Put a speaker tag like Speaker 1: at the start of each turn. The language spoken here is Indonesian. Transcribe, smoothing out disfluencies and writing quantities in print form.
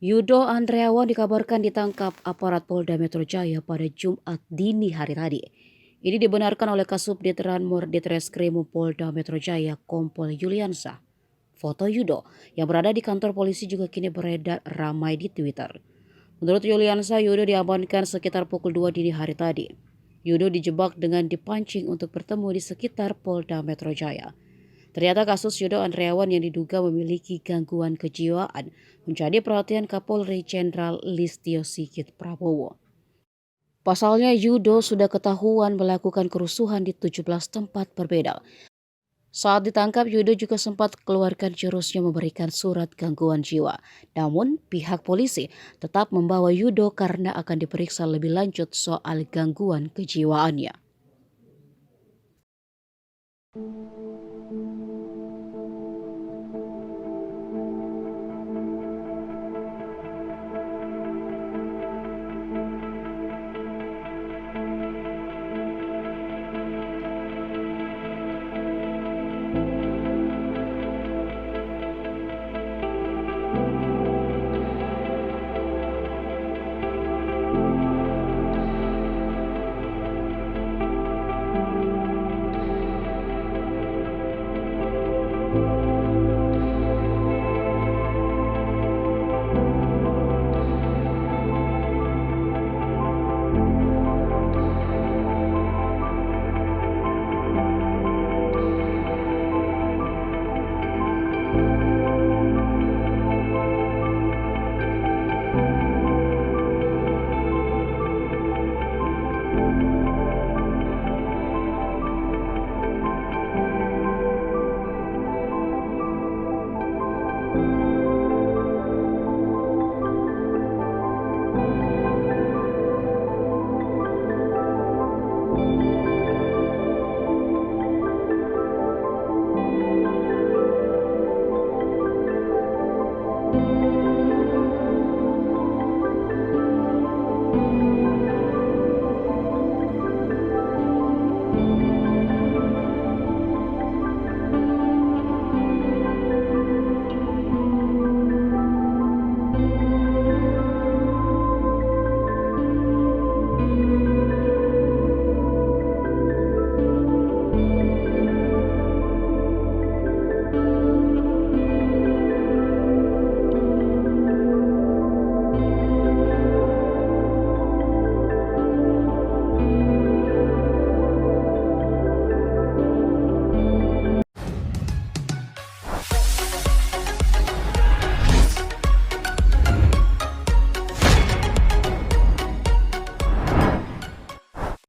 Speaker 1: Yudo Andreawan dikabarkan ditangkap aparat Polda Metro Jaya pada Jumat dini hari tadi. Ini dibenarkan oleh Kasubdit Ranmor Ditreskrim Polda Metro Jaya Kompol Yuliansa. Foto Yudo yang berada di kantor polisi juga kini beredar ramai di Twitter. Menurut Yuliansa, Yudo diamankan sekitar pukul 2 dini hari tadi. Yudo dijebak dengan dipancing untuk bertemu di sekitar Polda Metro Jaya. Ternyata kasus Yudo Andreawan yang diduga memiliki gangguan kejiwaan menjadi perhatian Kapolri Jenderal Listio Sigit Prabowo. Pasalnya Yudo sudah ketahuan melakukan kerusuhan di 17 tempat berbeda. Saat ditangkap, Yudo juga sempat keluarkan jurusnya memberikan surat gangguan jiwa. Namun, pihak polisi tetap membawa Yudo karena akan diperiksa lebih lanjut soal gangguan kejiwaannya.